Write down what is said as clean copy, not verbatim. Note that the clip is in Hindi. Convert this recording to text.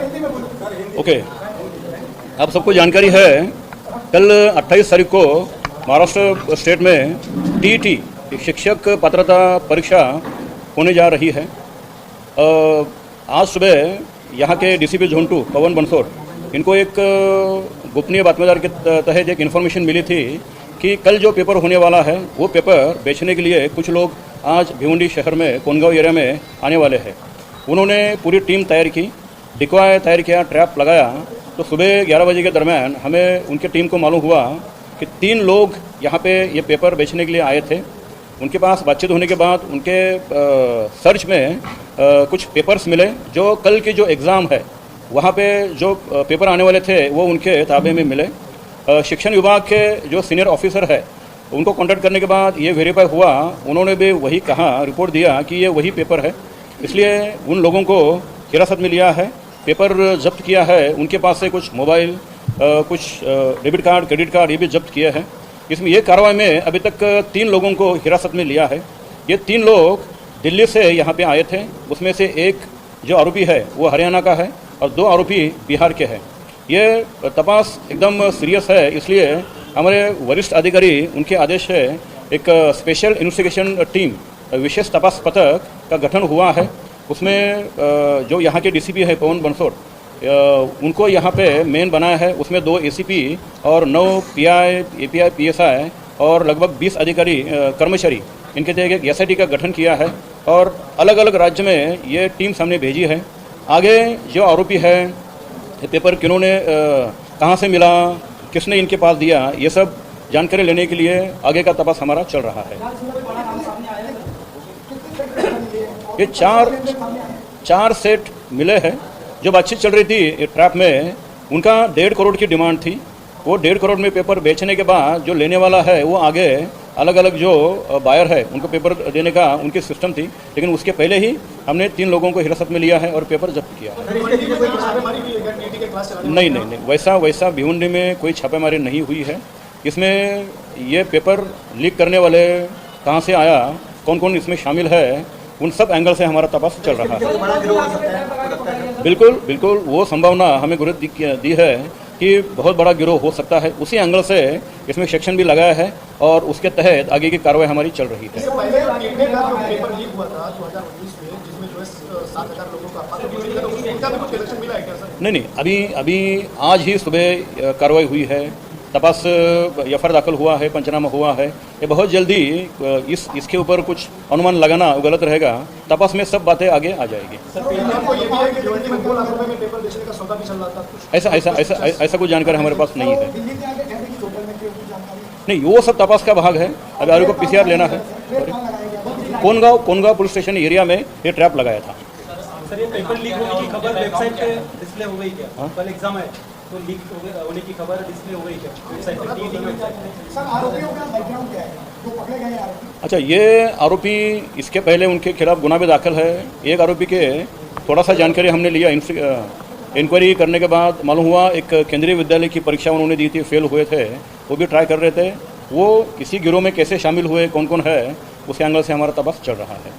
ओके, आप सबको जानकारी है, कल 28 तारीख को महाराष्ट्र स्टेट में टीईटी शिक्षक पात्रता परीक्षा होने जा रही है। आज सुबह यहाँ के डीसीपी जोन 2 पवन बंसोड़, इनको एक गोपनीय बातमीदार के तहत एक इन्फॉर्मेशन मिली थी कि कल जो पेपर होने वाला है वो पेपर बेचने के लिए कुछ लोग आज भिवंडी शहर में कोनगांव एरिया में आने वाले हैं। उन्होंने पूरी टीम तैयार की, डिकॉय तैयार किया, ट्रैप लगाया। तो सुबह 11 बजे के दरमियान हमें उनकी टीम को मालूम हुआ कि 3 लोग यहाँ पे ये पेपर बेचने के लिए आए थे। उनके पास बातचीत होने के बाद उनके सर्च में कुछ पेपर्स मिले जो कल की जो एग्ज़ाम है वहाँ पे जो पेपर आने वाले थे वो उनके ताबे में मिले। शिक्षण विभाग के जो सीनियर ऑफिसर है उनको कांटेक्ट करने के बाद ये वेरीफाई हुआ, उन्होंने भी वही कहा, रिपोर्ट दिया कि ये वही पेपर है। इसलिए उन लोगों को हिरासत में लिया है, पेपर जब्त किया है। उनके पास से कुछ मोबाइल, कुछ डेबिट कार्ड, क्रेडिट कार्ड ये भी जब्त किया है। इसमें ये कार्रवाई में अभी तक 3 लोगों को हिरासत में लिया है। ये 3 लोग दिल्ली से यहाँ पे आए थे। उसमें से एक जो आरोपी है वो हरियाणा का है और 2 आरोपी बिहार के हैं। ये तपास एकदम सीरियस है, इसलिए हमारे वरिष्ठ अधिकारी उनके आदेश है एक स्पेशल इन्वेस्टिगेशन टीम, विशेष तपास पथक का गठन हुआ है। उसमें जो यहाँ के डीसीपी है पवन बंसोड़, उनको यहाँ पे मेन बनाया है। उसमें 2 एसीपी और 9 पीआई, एपीआई, पीएसआई और लगभग 20 अधिकारी कर्मचारी, इनके तहत एक एसआईटी का गठन किया है और अलग अलग राज्य में ये टीम सामने भेजी है। आगे जो आरोपी है, ये पेपर किन्होंने कहाँ से मिला, किसने इनके पास दिया, ये सब जानकारी लेने के लिए आगे का तपास हमारा चल रहा है। ये 4 सेट मिले हैं। जो बातचीत चल रही थी ट्रैप में, उनका 1.5 करोड़ की डिमांड थी। वो 1.5 करोड़ में पेपर बेचने के बाद जो लेने वाला है वो आगे अलग अलग जो बायर है उनको पेपर देने का उनकी सिस्टम थी। लेकिन उसके पहले ही हमने 3 लोगों को हिरासत में लिया है और पेपर जब्त किया है। नहीं, वैसा भिवंडी में कोई छापेमारी नहीं हुई है। इसमें ये पेपर लीक करने वाले कहाँ से आया, कौन कौन इसमें शामिल है, उन सब एंगल से हमारा तपास चल रहा है। बिल्कुल वो संभावना हमें गुरुत दी है कि बहुत बड़ा गिरोह हो सकता है। उसी एंगल से इसमें सेक्शन भी लगाया है और उसके तहत आगे की कार्रवाई हमारी चल रही है। नहीं, अभी आज ही सुबह कार्रवाई हुई है, तपास एफआईआर दाखिल हुआ है, पंचनामा हुआ है। ये बहुत जल्दी इसके ऊपर कुछ अनुमान लगाना गलत रहेगा। तपास में सब बातें आगे आ जाएगी। ऐसा कोई जानकारी हमारे पास नहीं है। नहीं, वो सब तपास का भाग है। अभी आरोपी को पीसीआर लेना है। कोनगांव पुलिस स्टेशन एरिया में ये ट्रैप लगाया था। सर, ये पेपर लीक होने की खबर वेबसाइट पे डिस्प्ले हो गई क्या? कल एग्जाम है तो लीक होने की खबर डिस्प्ले हो गई क्या वेबसाइट पे? TET website. सर, आरोपियों का बैकग्राउंड क्या है, जो पकड़े गए आरोपी? अच्छा, ये आरोपी, इसके पहले उनके खिलाफ गुनाह भी दाखिल है। एक आरोपी के थोड़ा सा जानकारी हमने लिया, इंक्वायरी करने के बाद मालूम हुआ एक केंद्रीय विद्यालय की परीक्षा उन्होंने दी थी, फेल हुए थे, वो भी ट्राई कर रहे थे। वो किसी गिरोह में कैसे शामिल हुए, कौन कौन है, उस एंगल से हमारा तपास चल रहा है।